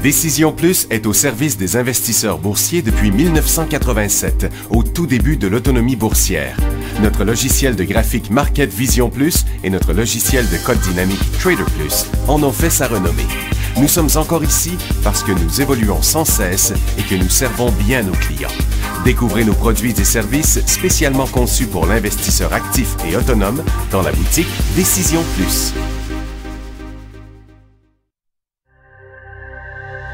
Décision Plus est au service des investisseurs boursiers depuis 1987, au tout début de l'autonomie boursière. Notre logiciel de graphique Market Vision Plus et notre logiciel de code dynamique Trader Plus en ont fait sa renommée. Nous sommes encore ici parce que nous évoluons sans cesse et que nous servons bien nos clients. Découvrez nos produits et services spécialement conçus pour l'investisseur actif et autonome dans la boutique Décision Plus.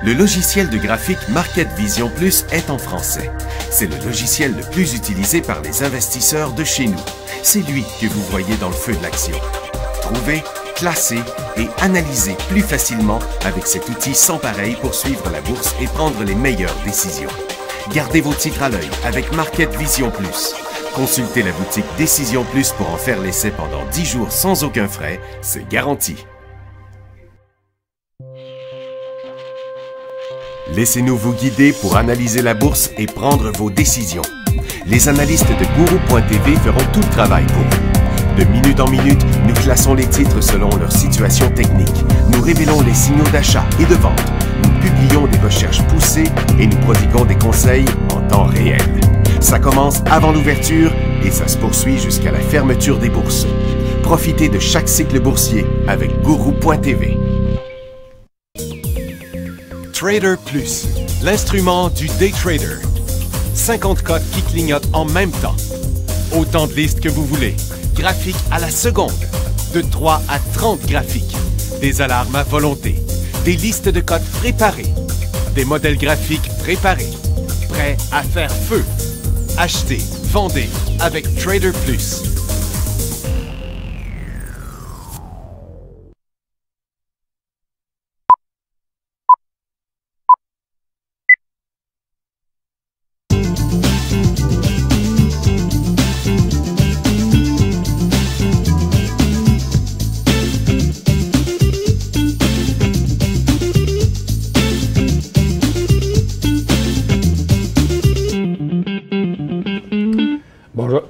Le logiciel de graphique Market Vision Plus est en français. C'est le logiciel le plus utilisé par les investisseurs de chez nous. C'est lui que vous voyez dans le feu de l'action. Trouvez, classez et analysez plus facilement avec cet outil sans pareil pour suivre la bourse et prendre les meilleures décisions. Gardez vos titres à l'œil avec Market Vision Plus. Consultez la boutique Décision Plus pour en faire l'essai pendant 10 jours sans aucun frais, c'est garanti. Laissez-nous vous guider pour analyser la bourse et prendre vos décisions. Les analystes de Guru.tv feront tout le travail pour vous. De minute en minute, nous classons les titres selon leur situation technique. Nous révélons les signaux d'achat et de vente. Nous publions des recherches poussées et nous prodiguons des conseils en temps réel. Ça commence avant l'ouverture et ça se poursuit jusqu'à la fermeture des bourses. Profitez de chaque cycle boursier avec Guru.tv. Trader Plus, l'instrument du day trader. 50 codes qui clignotent en même temps. Autant de listes que vous voulez. Graphiques à la seconde. De 3 à 30 graphiques. Des alarmes à volonté. Des listes de codes préparées. Des modèles graphiques préparés. Prêts à faire feu. Achetez, vendez avec Trader Plus.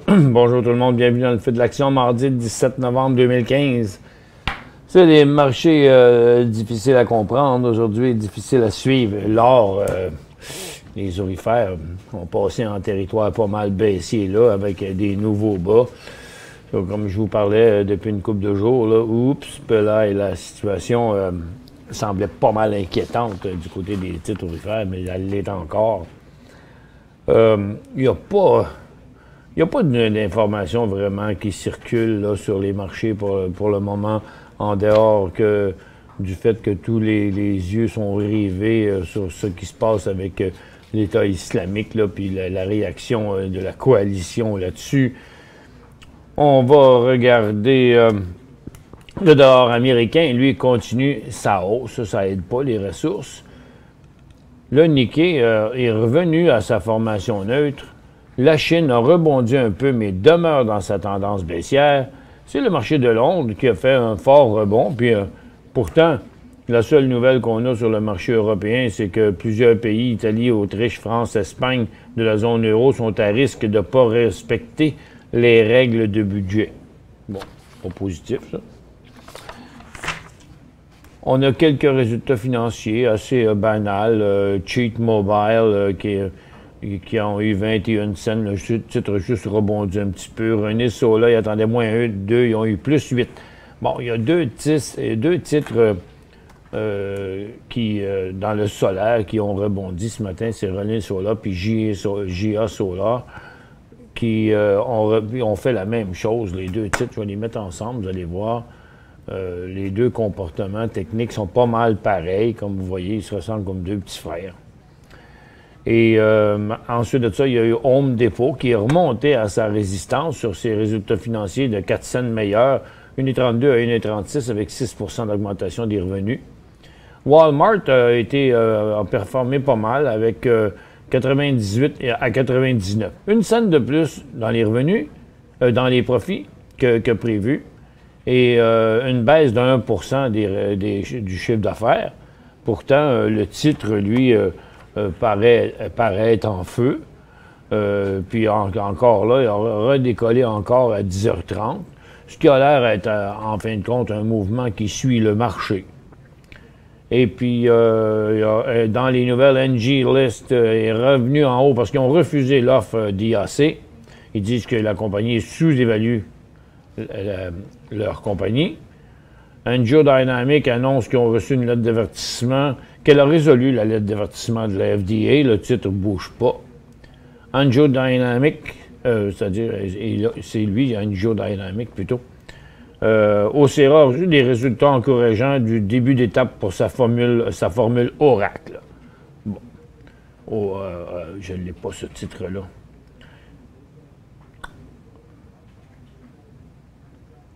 Bonjour tout le monde, bienvenue dans le feu de l'action, mardi 17 novembre 2015. C'est des marchés difficiles à comprendre aujourd'hui, difficiles à suivre. L'or, les aurifères ont passé en territoire pas mal baissier là, avec des nouveaux bas. Comme je vous parlais depuis une couple de jours, là, là, la situation semblait pas mal inquiétante du côté des titres aurifères, mais elle l'est encore. Il n'y a pas d'informations vraiment qui circulent là, sur les marchés pour le moment, en dehors du fait que tous les yeux sont rivés sur ce qui se passe avec l'État islamique, là, puis la réaction de la coalition là-dessus. On va regarder le dollar américain, lui, continue sa hausse, ça aide pas les ressources. Le Nikkei est revenu à sa formation neutre. La Chine a rebondi un peu, mais demeure dans sa tendance baissière. C'est le marché de Londres qui a fait un fort rebond. Puis pourtant, la seule nouvelle qu'on a sur le marché européen, c'est que plusieurs pays, Italie, Autriche, France, Espagne, de la zone euro, sont à risque de ne pas respecter les règles de budget. Bon, pas positif, ça. On a quelques résultats financiers assez banals. Cheat Mobile, qui ont eu 21 cents. Le titre a juste rebondi un petit peu. René Sola, il attendait moins 1, 2, ils ont eu plus 8. Bon, il y a deux titres dans le solaire qui ont rebondi ce matin. C'est René Sola puis JA Solar qui ont fait la même chose. Les deux titres, je vais les mettre ensemble, vous allez voir. Les deux comportements techniques sont pas mal pareils. Comme vous voyez, ils se ressemblent comme deux petits frères. Et ensuite de ça, il y a eu Home Depot qui est remonté à sa résistance sur ses résultats financiers de 4 cents meilleurs, 1,32 à 1,36 avec 6 % d'augmentation des revenus. Walmart a performé pas mal avec 98 à 99. Une cent de plus dans les revenus, dans les profits que prévu, et une baisse de 1 % du chiffre d'affaires. Pourtant, le titre, lui, paraît être en feu. Puis encore là, il a redécollé encore à 10h30, ce qui a l'air être, en fin de compte, un mouvement qui suit le marché. Et puis, dans les nouvelles, NG List est revenu en haut parce qu'ils ont refusé l'offre d'IAC. Ils disent que la compagnie sous-évalue leur compagnie. AngioDynamics annonce qu'ils ont reçu une lettre d'avertissement, qu'elle a résolu la lettre d'avertissement de la FDA. Le titre ne bouge pas. AngioDynamics, c'est-à-dire, c'est lui, AngioDynamics plutôt. Ocera a reçu des résultats encourageants du début d'étape pour sa formule Oracle. Bon. Je ne l'ai pas, ce titre-là.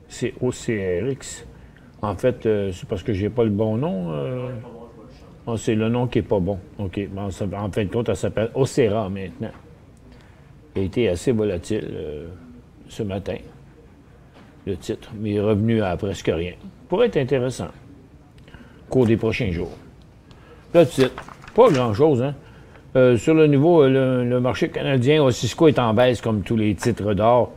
C'est OCRX. En fait, c'est parce que j'ai pas le bon nom. C'est le nom qui n'est pas bon. OK. En fin de compte, elle s'appelle Ocera maintenant. Elle a été assez volatile ce matin, le titre, mais il est revenu à presque rien. Pourrait être intéressant au cours des prochains jours. Le titre, pas grand-chose, hein? Sur le niveau, le marché canadien, Cisco est en baisse comme tous les titres d'or.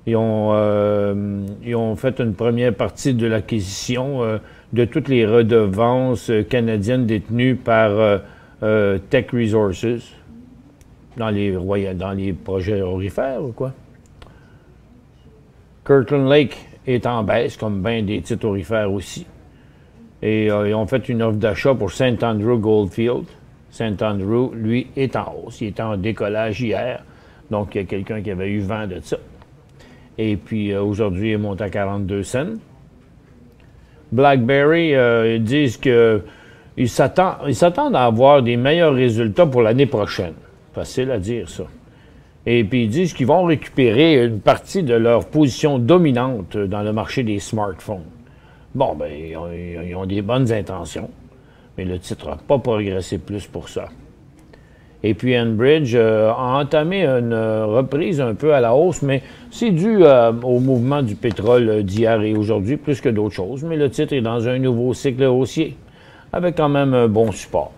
Ils ont fait une première partie de l'acquisition de toutes les redevances canadiennes détenues par Tech Resources dans les projets aurifères ou quoi. Kirkland Lake est en baisse, comme bien des titres aurifères aussi. Et ils ont fait une offre d'achat pour St. Andrew Goldfield. St. Andrew, lui, est en hausse. Il était en décollage hier. Donc, il y a quelqu'un qui avait eu vent de ça. Et puis, aujourd'hui, il monte à 42 cents. BlackBerry, ils disent qu'ils s'attendent à avoir des meilleurs résultats pour l'année prochaine. Facile à dire, ça. Et puis, ils disent qu'ils vont récupérer une partie de leur position dominante dans le marché des smartphones. Bon, bien, ils ont des bonnes intentions, mais le titre n'a pas progressé plus pour ça. Et puis, Enbridge a entamé une reprise un peu à la hausse, mais c'est dû au mouvement du pétrole d'hier et aujourd'hui, plus que d'autres choses. Mais le titre est dans un nouveau cycle haussier, avec quand même un bon support.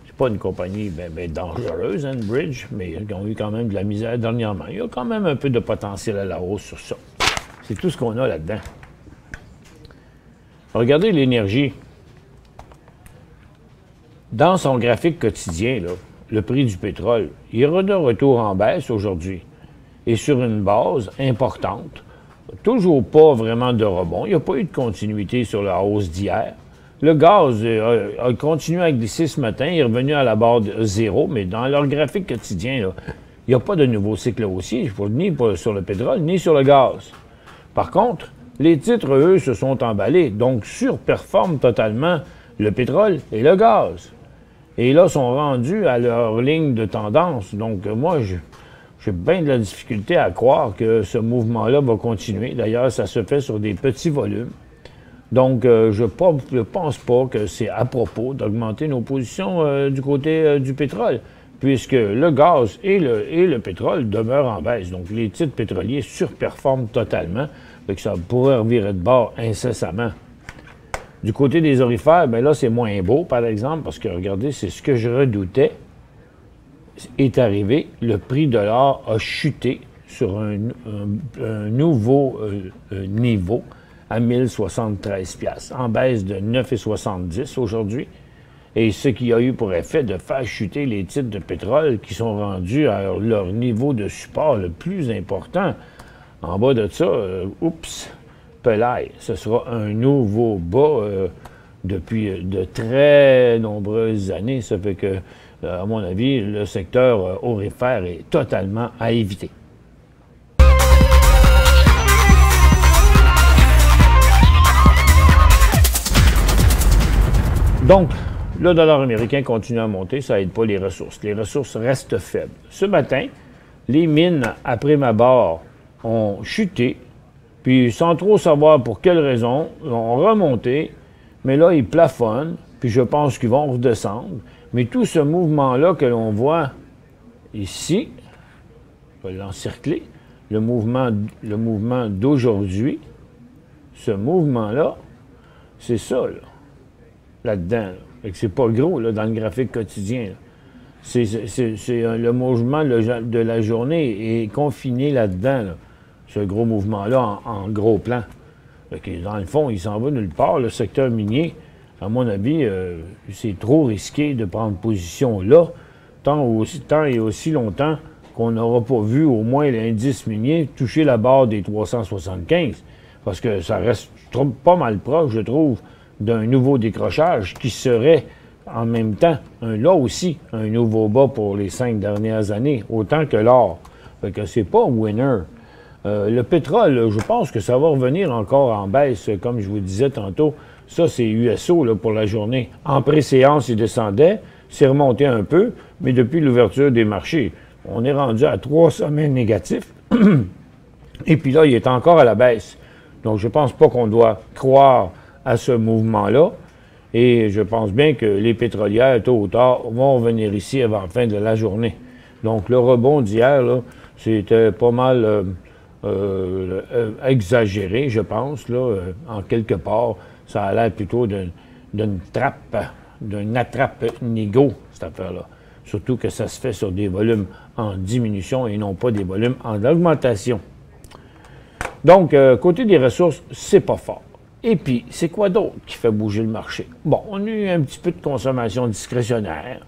C'est pas une compagnie bien dangereuse, Enbridge, mais ils ont eu quand même de la misère dernièrement. Il y a quand même un peu de potentiel à la hausse sur ça. C'est tout ce qu'on a là-dedans. Regardez l'énergie. Dans son graphique quotidien, là, le prix du pétrole, il est de retour en baisse aujourd'hui. Et sur une base importante, toujours pas vraiment de rebond. Il n'y a pas eu de continuité sur la hausse d'hier. Le gaz a continué à glisser ce matin, il est revenu à la barre de zéro, mais dans leur graphique quotidien, là, il n'y a pas de nouveau cycle haussier, ni sur le pétrole, ni sur le gaz. Par contre, les titres, eux, se sont emballés, donc surperforment totalement le pétrole et le gaz. Et là, sont rendus à leur ligne de tendance. Donc, moi, j'ai bien de la difficulté à croire que ce mouvement-là va continuer. D'ailleurs, ça se fait sur des petits volumes. Donc, je ne pense pas que c'est à propos d'augmenter nos positions du côté du pétrole, puisque le gaz et le pétrole demeurent en baisse. Donc, les titres pétroliers surperforment totalement, donc ça pourrait revirer de bord incessamment. Du côté des aurifères, bien là, c'est moins beau, par exemple, parce que, regardez, c'est ce que je redoutais est arrivé. Le prix de l'or a chuté sur un nouveau niveau à 1073 $, en baisse de 9,70 aujourd'hui. Et ce qui a eu pour effet de faire chuter les titres de pétrole qui sont rendus à leur niveau de support le plus important. En bas de ça, oups, pelaille, ce sera un nouveau bas depuis de très nombreuses années. Ça fait que, à mon avis, le secteur aurifère est totalement à éviter. Donc, le dollar américain continue à monter, ça n'aide pas les ressources. Les ressources restent faibles. Ce matin, les mines, après ma barre, ont chuté, puis sans trop savoir pour quelle raison, ont remonté, mais là, ils plafonnent, puis je pense qu'ils vont redescendre. Mais tout ce mouvement-là que l'on voit ici, je vais l'encercler, le mouvement d'aujourd'hui, ce mouvement-là, c'est ça, là-dedans. C'est pas gros, là, dans le graphique quotidien. C'est le mouvement de la journée est confiné là-dedans, là. Ce gros mouvement-là en gros plan. Dans le fond, il s'en va nulle part. Le secteur minier à mon avis, c'est trop risqué de prendre position là, tant et aussi longtemps qu'on n'aura pas vu au moins l'indice minier toucher la barre des 375. Parce que ça reste pas mal proche, je trouve, d'un nouveau décrochage qui serait en même temps, là aussi, un nouveau bas pour les 5 dernières années, autant que l'or. Fait que c'est pas winner. Le pétrole, je pense que ça va revenir encore en baisse, comme je vous disais tantôt. Ça, c'est USO là, pour la journée. En pré-séance, il descendait, c'est remonté un peu, mais depuis l'ouverture des marchés, on est rendu à 3 sommets négatifs. Et puis là, il est encore à la baisse. Donc, je ne pense pas qu'on doit croire à ce mouvement-là. Et je pense bien que les pétrolières, tôt ou tard, vont venir ici avant la fin de la journée. Donc, le rebond d'hier, c'était pas mal exagéré, je pense, là, en quelque part. Ça a l'air plutôt d'une trappe, d'une attrape-nigo, cette affaire-là. Surtout que ça se fait sur des volumes en diminution et non pas des volumes en augmentation. Donc, côté des ressources, c'est pas fort. Et puis, c'est quoi d'autre qui fait bouger le marché? Bon, on a eu un petit peu de consommation discrétionnaire.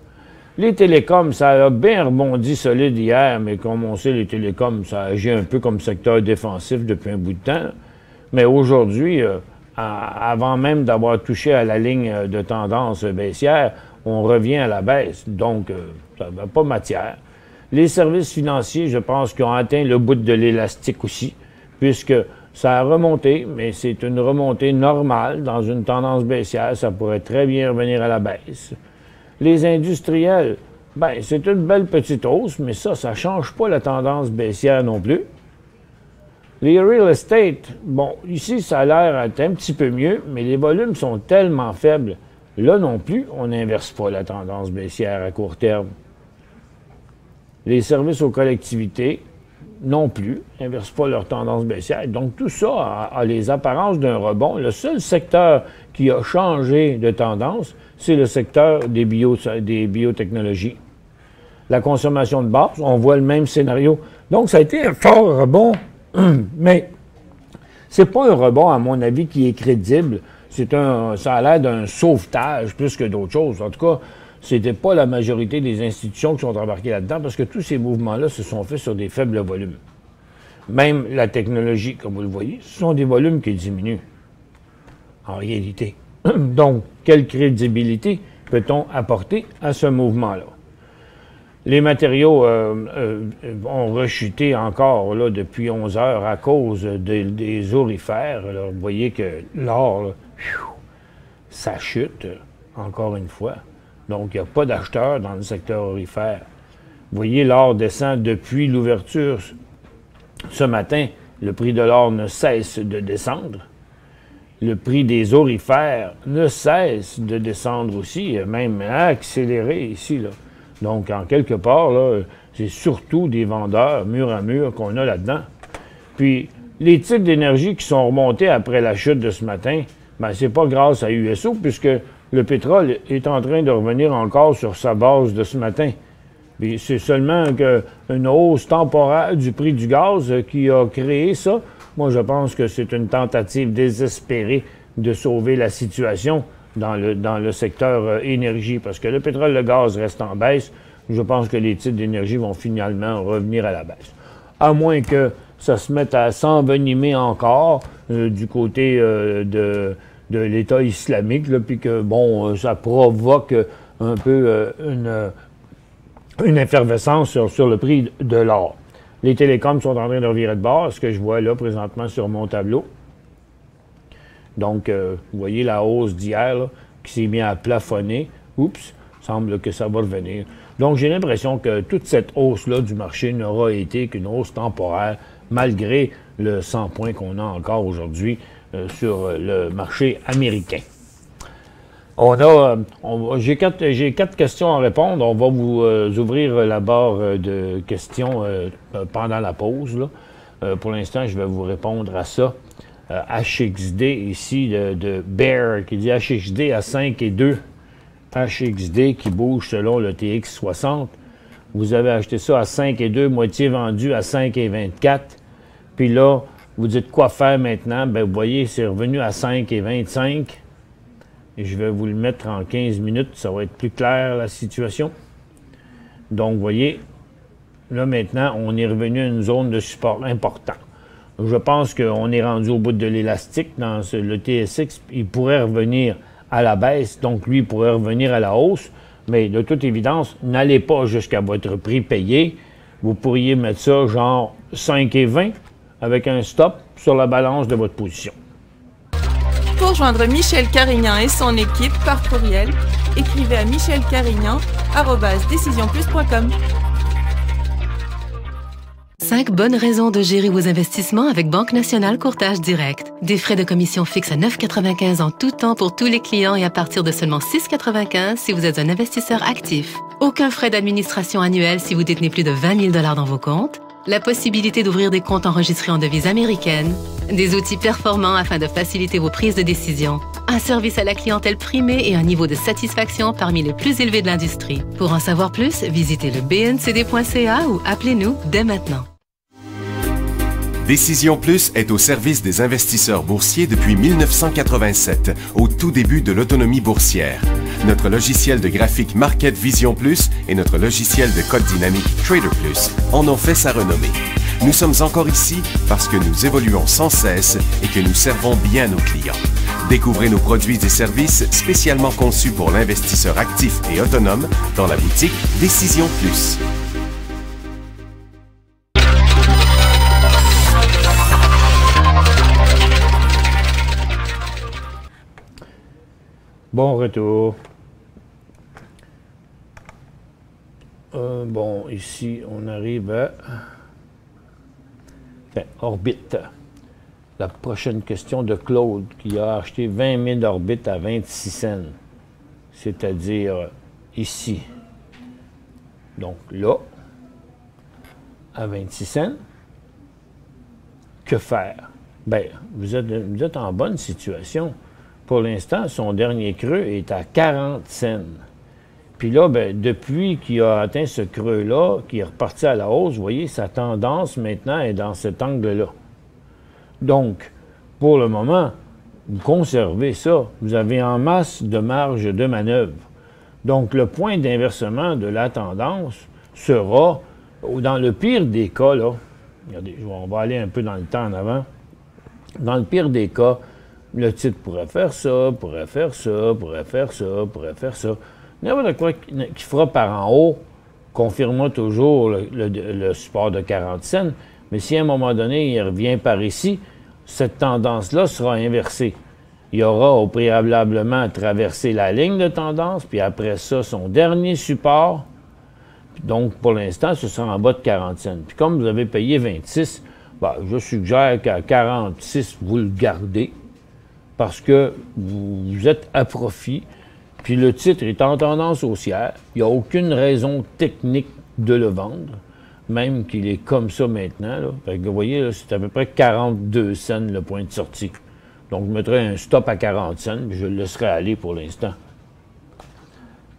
Les télécoms, ça a bien rebondi solide hier, mais comme on sait, les télécoms, ça agit un peu comme secteur défensif depuis un bout de temps. Mais aujourd'hui, avant même d'avoir touché à la ligne de tendance baissière, on revient à la baisse. Donc, ça n'a pas matière. Les services financiers, je pense qu'ils ont atteint le bout de l'élastique aussi, puisque ça a remonté, mais c'est une remontée normale dans une tendance baissière. Ça pourrait très bien revenir à la baisse. Les industriels, bien, c'est une belle petite hausse, mais ça ne change pas la tendance baissière non plus. Les real estate, bon, ici, ça a l'air d'être un petit peu mieux, mais les volumes sont tellement faibles. Là non plus, on n'inverse pas la tendance baissière à court terme. Les services aux collectivités, non plus, n'inversent pas leur tendance baissière. Donc, tout ça a les apparences d'un rebond. Le seul secteur qui a changé de tendance, c'est le secteur des biotechnologies. La consommation de base, on voit le même scénario. Donc, ça a été un fort rebond, mais c'est pas un rebond, à mon avis, qui est crédible. Ça a l'air d'un sauvetage plus que d'autres choses. En tout cas, c'était pas la majorité des institutions qui sont embarquées là-dedans parce que tous ces mouvements-là se sont faits sur des faibles volumes. Même la technologie, comme vous le voyez, ce sont des volumes qui diminuent, en réalité. Donc, quelle crédibilité peut-on apporter à ce mouvement-là? Les matériaux ont rechuté encore là, depuis 11 heures à cause des aurifères. Alors, vous voyez que l'or, ça chute, encore une fois. Donc, il n'y a pas d'acheteurs dans le secteur aurifère. Vous voyez, l'or descend depuis l'ouverture. Ce matin, le prix de l'or ne cesse de descendre. Le prix des aurifères ne cesse de descendre aussi, même accéléré ici, là. Donc, en quelque part, là, c'est surtout des vendeurs mur à mur qu'on a là-dedans. Puis, les titres d'énergie qui sont remontés après la chute de ce matin, bien, c'est pas grâce à USO, puisque le pétrole est en train de revenir encore sur sa base de ce matin. Puis c'est seulement une hausse temporaire du prix du gaz qui a créé ça. Moi, je pense que c'est une tentative désespérée de sauver la situation dans le secteur énergie, parce que le pétrole et le gaz restent en baisse. Je pense que les titres d'énergie vont finalement revenir à la baisse. À moins que ça se mette à s'envenimer encore du côté de l'État islamique, puis que, bon, ça provoque un peu une effervescence sur le prix de l'or. Les télécoms sont en train de revirer de bord, ce que je vois là présentement sur mon tableau. Donc, vous voyez la hausse d'hier qui s'est mise à plafonner. Oups, semble que ça va revenir. Donc, j'ai l'impression que toute cette hausse-là du marché n'aura été qu'une hausse temporaire, malgré le 100 points qu'on a encore aujourd'hui sur le marché américain. J'ai quatre questions à répondre. On va vous ouvrir la barre de questions pendant la pause, là. Pour l'instant, je vais vous répondre à ça. HXD ici de Bear qui dit HXD à 5,2. HXD qui bouge selon le TX60. Vous avez acheté ça à 5,2, moitié vendu à 5,24. Puis là, vous dites quoi faire maintenant? Bien, vous voyez, c'est revenu à 5,25. Et je vais vous le mettre en 15 minutes, ça va être plus clair la situation. Donc, vous voyez, là maintenant, on est revenu à une zone de support important. Je pense qu'on est rendu au bout de l'élastique dans le TSX. Il pourrait revenir à la baisse, donc lui, il pourrait revenir à la hausse. Mais de toute évidence, n'allez pas jusqu'à votre prix payé. Vous pourriez mettre ça genre 5,20 avec un stop sur la balance de votre position. Pour joindre Michel Carignan et son équipe par courriel, écrivez à michelcarignan@decisionplus.com. 5 bonnes raisons de gérer vos investissements avec Banque Nationale Courtage Direct. Des frais de commission fixes à 9,95 en tout temps pour tous les clients et à partir de seulement 6,95 si vous êtes un investisseur actif. Aucun frais d'administration annuel si vous détenez plus de 20 000 $ dans vos comptes. La possibilité d'ouvrir des comptes enregistrés en devise américaine. Des outils performants afin de faciliter vos prises de décision. Un service à la clientèle primé et un niveau de satisfaction parmi les plus élevés de l'industrie. Pour en savoir plus, visitez le bncd.ca ou appelez-nous dès maintenant. Décision Plus est au service des investisseurs boursiers depuis 1987, au tout début de l'autonomie boursière. Notre logiciel de graphique Market Vision Plus et notre logiciel de code dynamique Trader Plus en ont fait sa renommée. Nous sommes encore ici parce que nous évoluons sans cesse et que nous servons bien nos clients. Découvrez nos produits et services spécialement conçus pour l'investisseur actif et autonome dans la boutique Décision Plus. Bon retour. Bon, ici, on arrive à Orbit. La prochaine question de Claude, qui a acheté 20 000 Orbit à 26 cents, c'est-à-dire ici. Donc là, à 26 cents, que faire? Bien, vous êtes en bonne situation. Pour l'instant, son dernier creux est à 40 cents. Puis là, ben, depuis qu'il a atteint ce creux-là, qui est reparti à la hausse, vous voyez, sa tendance maintenant est dans cet angle-là. Donc, pour le moment, vous conservez ça. Vous avez en masse de marge de manœuvre. Donc, le point d'inversement de la tendance sera, dans le pire des cas, là, regardez, on va aller un peu dans le temps en avant. Dans le pire des cas, le titre pourrait faire ça, pourrait faire ça, pourrait faire ça, pourrait faire ça. N'importe quoi qu'il fera par en haut confirmera toujours le support de 40 cents. Mais si à un moment donné, il revient par ici, cette tendance-là sera inversée. Il aura préalablement traversé la ligne de tendance, puis après ça, son dernier support. Donc, pour l'instant, ce sera en bas de 40 cents. Puis comme vous avez payé 26, ben, je suggère qu'à 46, vous le gardez, parce que vous êtes à profit, puis le titre est en tendance haussière. Il n'y a aucune raison technique de le vendre, même qu'il est comme ça maintenant. Là. Fait que vous voyez, c'est à peu près 42 cents le point de sortie. Donc, je mettrais un stop à 40 cents, puis je le laisserai aller pour l'instant.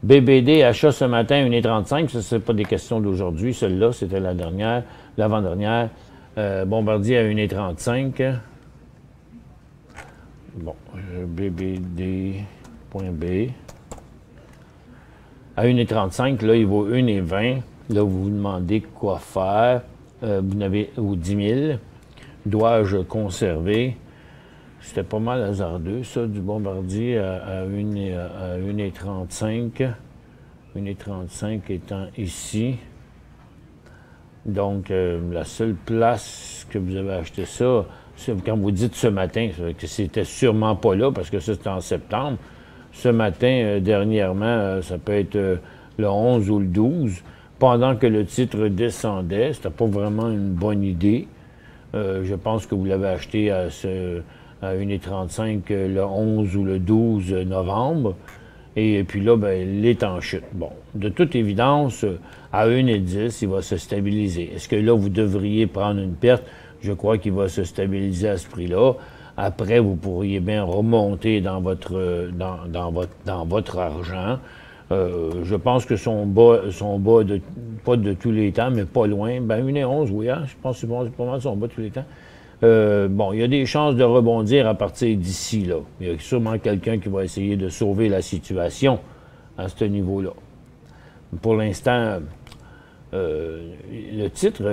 BBD, achat ce matin, 1,35. Ça, c'est pas des questions d'aujourd'hui. Celle-là, c'était la dernière, l'avant-dernière. Bombardier à 1,35. Bon, BBD.B. À 1,35, là, il vaut 1,20. Là, vous vous demandez quoi faire. Vous n'avez, ou 10 000. Dois-je conserver? C'était pas mal hasardeux, ça, du Bombardier à 1,35. 1,35 étant ici. Donc, la seule place que vous avez acheté ça, quand vous dites ce matin, que c'était sûrement pas là, parce que ça, c'était en septembre. Ce matin, dernièrement, ça peut être le 11 ou le 12. Pendant que le titre descendait, c'était pas vraiment une bonne idée. Je pense que vous l'avez acheté à 1,35 le 11 ou le 12 novembre. Et puis là, ben, il est en chute. Bon, de toute évidence, à 1,10, il va se stabiliser. Est-ce que là, vous devriez prendre une perte? Je crois qu'il va se stabiliser à ce prix-là. Après, vous pourriez bien remonter dans votre argent. Je pense que son bas pas de tous les temps, mais pas loin. Ben, 1,11, oui, hein? Je pense que c'est pas mal son bas de tous les temps. Bon, il y a des chances de rebondir à partir d'ici, là. Il y a sûrement quelqu'un qui va essayer de sauver la situation à ce niveau-là. Pour l'instant, le titre,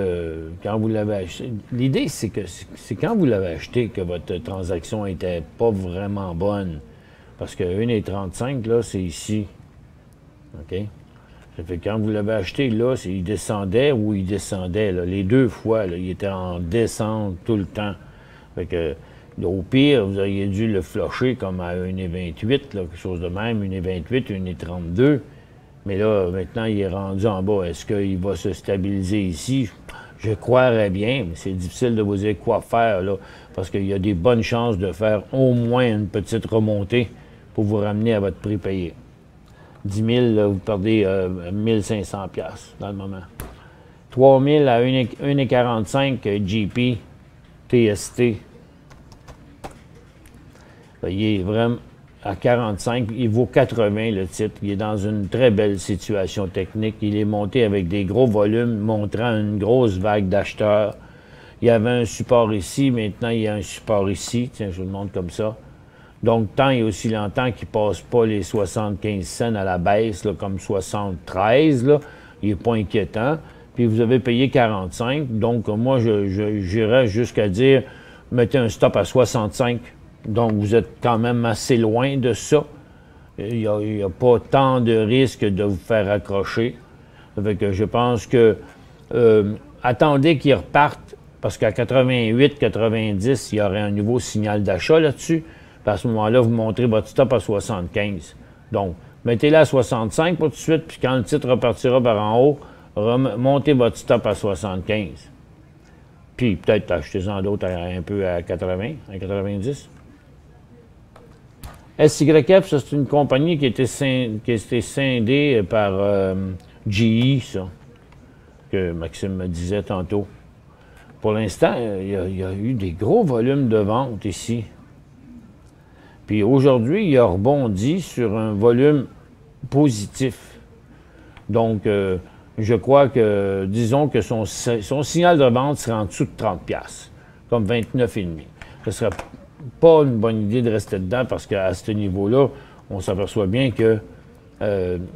quand vous l'avez acheté, l'idée, c'est que c'est quand vous l'avez acheté que votre transaction n'était pas vraiment bonne. Parce que 1,35, là, c'est ici. OK? Ça fait que quand vous l'avez acheté, là, il descendait ou il descendait. Là, les deux fois, là, il était en descente tout le temps. Fait que, au pire, vous auriez dû le flusher comme à 1,28, là, quelque chose de même, 1,28, 1,32. Mais là, maintenant, il est rendu en bas. Est-ce qu'il va se stabiliser ici? Je croirais bien, mais c'est difficile de vous dire quoi faire, là, parce qu'il y a des bonnes chances de faire au moins une petite remontée pour vous ramener à votre prix payé. 10 000, là, vous perdez 1 500 $ dans le moment. 3 000 à 1,45 GP, TST. Là, il est vraiment à 45, il vaut 80 le titre. Il est dans une très belle situation technique. Il est monté avec des gros volumes, montrant une grosse vague d'acheteurs. Il y avait un support ici, maintenant il y a un support ici. Tiens, je vous le montre comme ça. Donc, tant et aussi longtemps qu'il ne passe pas les 75 cents à la baisse, là, comme 73, là, il n'est pas inquiétant. Puis vous avez payé 45, donc moi, j'irais jusqu'à dire, mettez un stop à 65. Donc, vous êtes quand même assez loin de ça. Il n'y a pas tant de risque de vous faire accrocher. Ça fait que je pense que attendez qu'ils repartent, parce qu'à 88, 90, il y aurait un nouveau signal d'achat là-dessus. À ce moment-là, vous montrez votre stop à 75. Donc, mettez-le à 65 pour tout de suite, puis quand le titre repartira par en haut, montez votre stop à 75. Puis peut-être achetez-en d'autres un peu à 80, à 90. SYF, ça, c'est une compagnie qui a été scindée par GE, ça, que Maxime me disait tantôt. Pour l'instant, il y a eu des gros volumes de vente ici. Puis aujourd'hui, il a rebondi sur un volume positif. Donc, je crois que, disons que son signal de vente serait en dessous de 30 $, comme 29,5. Ce ne serait pas une bonne idée de rester dedans parce qu'à ce niveau-là, on s'aperçoit bien qu'il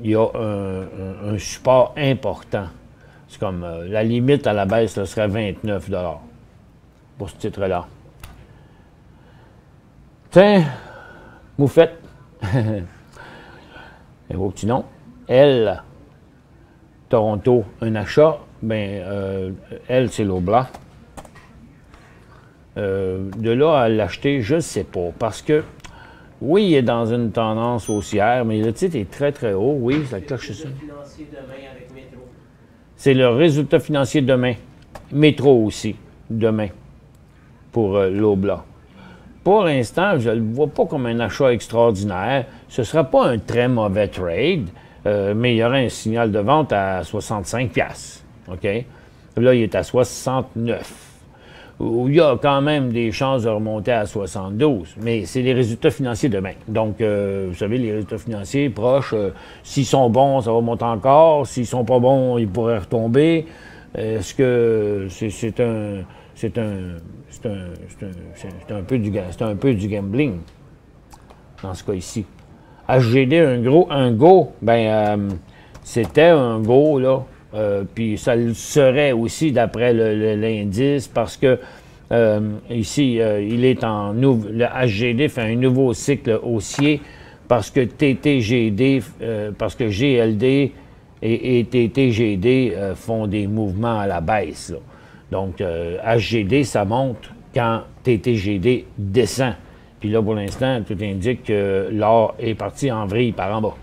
y a un support important. C'est comme la limite à la baisse, ce serait 29 $ pour ce titre-là. Tiens, Moufette, un beau petit nom. Elle, Toronto, un achat, bien, elle, c'est l'Obla. De là à l'acheter, je ne sais pas, parce que, oui, il est dans une tendance haussière, mais le titre est très, très haut. Oui, ça cloche ça. C'est le résultat financier demain. Métro aussi, demain, pour l'Obla. Pour l'instant, je ne le vois pas comme un achat extraordinaire. Ce ne sera pas un très mauvais trade, mais il y aura un signal de vente à 65 $. OK? Là, il est à 69. Il y a quand même des chances de remonter à 72, mais c'est les résultats financiers demain. Donc, vous savez, les résultats financiers proches, s'ils sont bons, ça va monter encore. S'ils sont pas bons, ils pourraient retomber. Est-ce que c'est un peu du gambling dans ce cas ici. HGD, un go, ben c'était un go, là. Puis ça le serait aussi d'après l'indice parce que ici, il est en le HGD fait un nouveau cycle haussier parce que TTGD, parce que GLD et TTGD font des mouvements à la baisse, là. Donc, HGD, ça monte quand TTGD descend. Puis là, pour l'instant, tout indique que l'or est parti en vrille par en bas.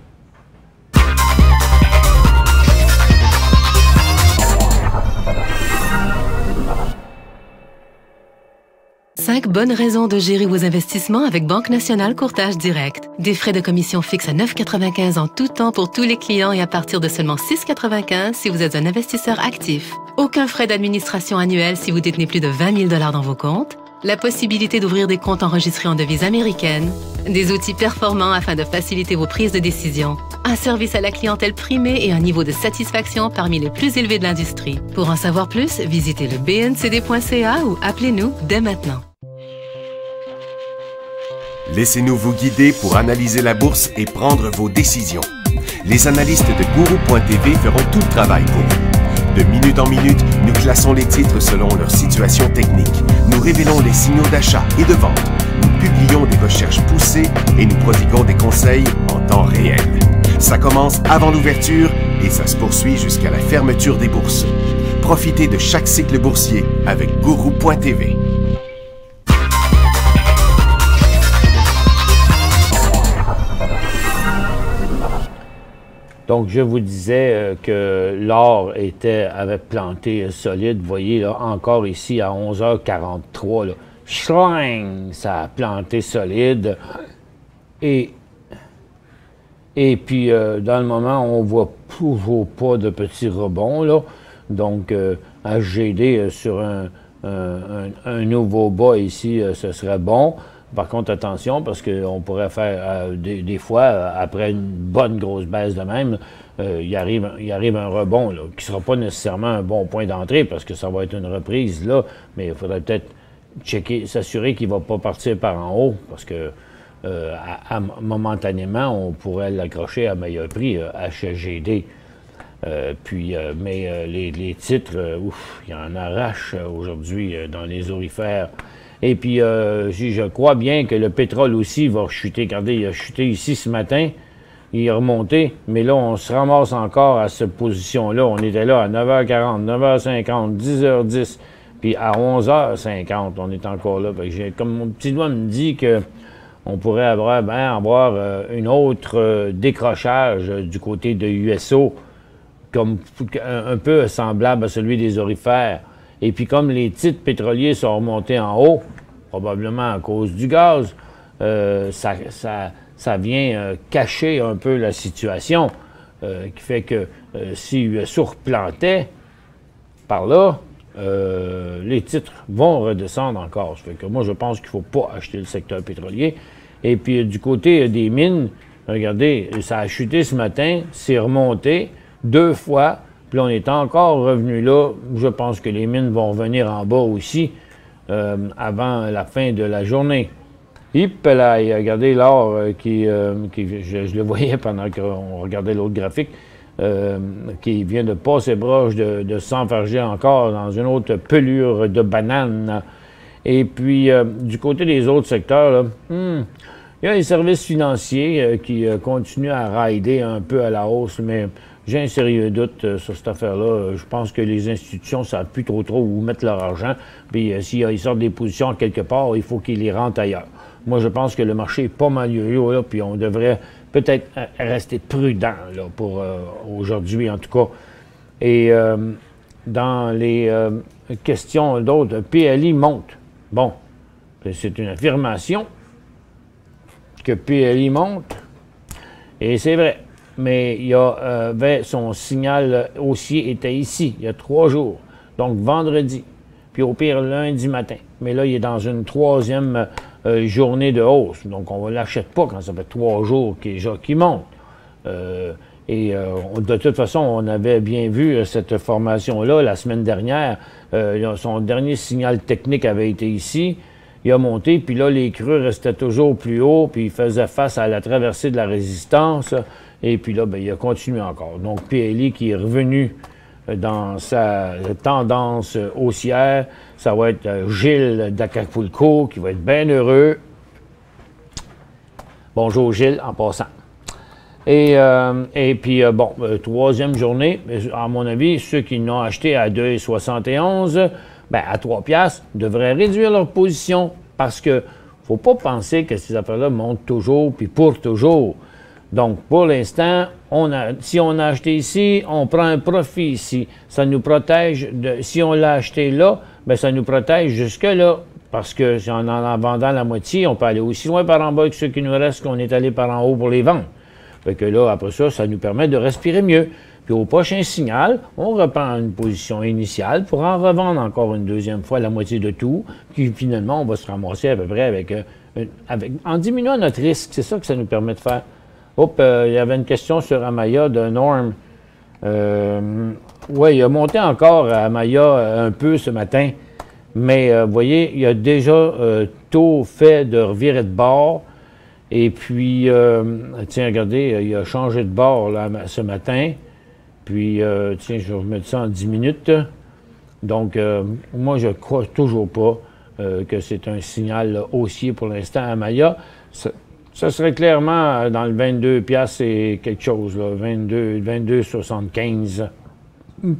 Cinq bonnes raisons de gérer vos investissements avec Banque Nationale Courtage Direct. Des frais de commission fixes à 9,95 en tout temps pour tous les clients et à partir de seulement 6,95 si vous êtes un investisseur actif. Aucun frais d'administration annuel si vous détenez plus de 20 000 $ dans vos comptes. La possibilité d'ouvrir des comptes enregistrés en devise américaine. Des outils performants afin de faciliter vos prises de décision. Un service à la clientèle primé et un niveau de satisfaction parmi les plus élevés de l'industrie. Pour en savoir plus, visitez le bncd.ca ou appelez-nous dès maintenant. Laissez-nous vous guider pour analyser la bourse et prendre vos décisions. Les analystes de Guru.tv feront tout le travail pour vous. De minute en minute, nous classons les titres selon leur situation technique. Nous révélons les signaux d'achat et de vente. Nous publions des recherches poussées et nous prodiguons des conseils en temps réel. Ça commence avant l'ouverture et ça se poursuit jusqu'à la fermeture des bourses. Profitez de chaque cycle boursier avec Guru.tv. Donc, je vous disais que l'or avait planté solide. Vous voyez, là, encore ici, à 11h43, là, schling, ça a planté solide. Et puis, dans le moment, on ne voit toujours pas de petits rebonds, là. Donc, HGD sur un nouveau bas ici, ce serait bon. Par contre, attention, parce qu'on pourrait faire des fois, après une bonne grosse baisse de même, il arrive un rebond là, qui ne sera pas nécessairement un bon point d'entrée parce que ça va être une reprise là, mais il faudrait peut-être checker, s'assurer qu'il ne va pas partir par en haut parce que momentanément, on pourrait l'accrocher à meilleur prix, HGD. Mais les titres, il y en arrache aujourd'hui dans les aurifères. Et puis, je crois bien que le pétrole aussi va chuter. Regardez, il a chuté ici ce matin, il est remonté, mais là, on se ramasse encore à cette position-là. On était là à 9h40, 9h50, 10h10, puis à 11h50, on est encore là. Comme mon petit doigt me dit qu'on pourrait avoir une autre décrochage du côté de USO, comme un peu semblable à celui des aurifères. Et puis, comme les titres pétroliers sont remontés en haut, probablement à cause du gaz, ça vient cacher un peu la situation, qui fait que si USO replantait par là, les titres vont redescendre encore. Ça fait que moi, je pense qu'il ne faut pas acheter le secteur pétrolier. Et puis, du côté des mines, regardez, ça a chuté ce matin, c'est remonté 2 fois. Puis on est encore revenu là. Je pense que les mines vont revenir en bas aussi avant la fin de la journée. Là, regardez l'or je le voyais pendant qu'on regardait l'autre graphique, qui vient de passer broche de s'enfarger encore dans une autre pelure de banane. Et puis, du côté des autres secteurs, là, il y a les services financiers qui continuent à rider un peu à la hausse, mais j'ai un sérieux doute sur cette affaire-là. Je pense que les institutions ne savent plus trop où mettre leur argent. Puis s'ils sortent des positions quelque part, il faut qu'ils les rentrent ailleurs. Moi, je pense que le marché est pas mal yo-yo, là, puis on devrait peut-être rester prudent là, pour aujourd'hui, en tout cas. Et dans les questions d'autres, PLI monte. Bon, c'est une affirmation que PLI monte, et c'est vrai. Mais il y avait son signal haussier était ici, il y a 3 jours. Donc vendredi, puis au pire lundi matin. Mais là, il est dans une 3e journée de hausse. Donc on ne l'achète pas quand ça fait 3 jours qu'il monte. De toute façon, on avait bien vu cette formation-là la semaine dernière. Son dernier signal technique avait été ici. Il a monté, puis là, les creux restaient toujours plus haut, puis il faisait face à la traversée de la résistance. Et puis là, il a continué encore. Donc, PLI qui est revenu dans sa tendance haussière. Ça va être Gilles d'Acapulco qui va être bien heureux. Bonjour Gilles, en passant. Et puis, 3e journée, à mon avis, ceux qui l'ont acheté à 2,71, à 3 piastres, devraient réduire leur position parce que faut pas penser que ces affaires-là montent toujours puis pour toujours. Donc, pour l'instant, si on a acheté ici, on prend un profit ici. Ça nous protège. Si on l'a acheté là, ça nous protège jusque-là. Parce que si en vendant la moitié, on peut aller aussi loin par en bas que ceux qui nous restent qu'on est allé par en haut pour les vendre. Fait que là, après ça nous permet de respirer mieux. Puis au prochain signal, on reprend une position initiale pour en revendre encore une 2e fois la moitié de tout. Puis finalement, on va se ramasser à peu près en diminuant notre risque. C'est ça que ça nous permet de faire. Il y avait une question sur Amaya de Norm. Oui, il a monté encore à Amaya un peu ce matin, mais vous voyez, il a déjà tôt fait de revirer de bord. Et puis, tiens, regardez, il a changé de bord là, ce matin. Puis, tiens, je vais remettre ça en 10 minutes. Donc, moi, je ne crois toujours pas que c'est un signal là, haussier pour l'instant à Amaya. Ça serait clairement dans le 22 piastres et quelque chose, là, 22,75.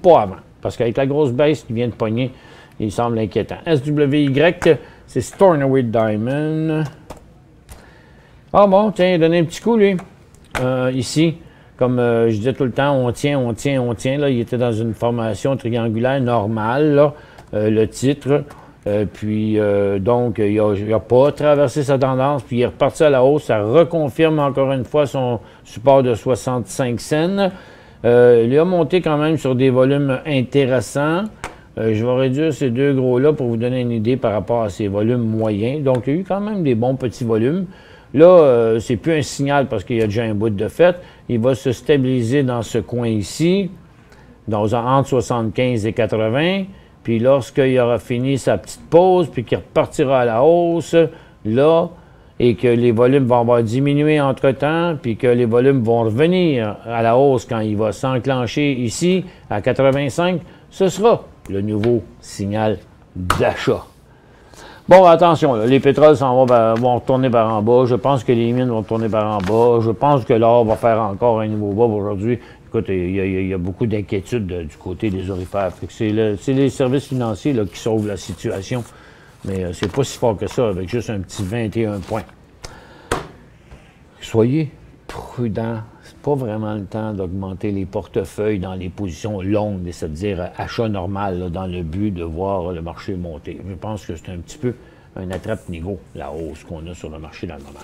Pas avant, parce qu'avec la grosse baisse qui vient de pogner, il semble inquiétant. SWY, c'est Stornoway Diamond. Ah bon, tiens, il a donné un petit coup, lui. Ici, comme je disais tout le temps, on tient. Là, il était dans une formation triangulaire normale, là, le titre. Donc, il n'a pas traversé sa tendance, puis il est reparti à la hausse. Ça reconfirme encore une fois son support de 65 cents. Il a monté quand même sur des volumes intéressants. Je vais réduire ces deux gros-là pour vous donner une idée par rapport à ces volumes moyens. Donc, il y a eu quand même des bons petits volumes. Là, c'est plus un signal parce qu'il y a déjà un bout de fait. Il va se stabiliser dans ce coin ici, entre 75 et 80. Puis lorsqu'il aura fini sa petite pause, puis qu'il repartira à la hausse, là, et que les volumes vont avoir diminué entre-temps, puis que les volumes vont revenir à la hausse quand il va s'enclencher ici, à 85, ce sera le nouveau signal d'achat. Bon, attention, là, les pétroles vont retourner par en bas. Je pense que les mines vont retourner par en bas. Je pense que l'or va faire encore un nouveau bas aujourd'hui. Écoute, il y a beaucoup d'inquiétudes du côté des orifères. C'est les services financiers là, qui sauvent la situation. Mais c'est pas si fort que ça, avec juste un petit 21 points. Soyez prudents. C'est pas vraiment le temps d'augmenter les portefeuilles dans les positions longues, c'est-à-dire achat normal, là, dans le but de voir le marché monter. Je pense que c'est un petit peu un attrape-nigo, la hausse qu'on a sur le marché dans le moment.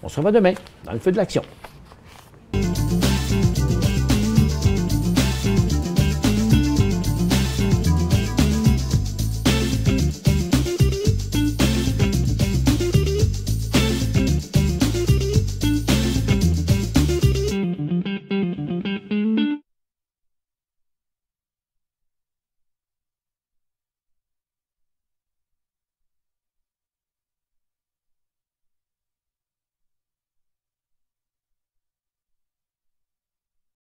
On se revoit demain, dans le feu de l'action.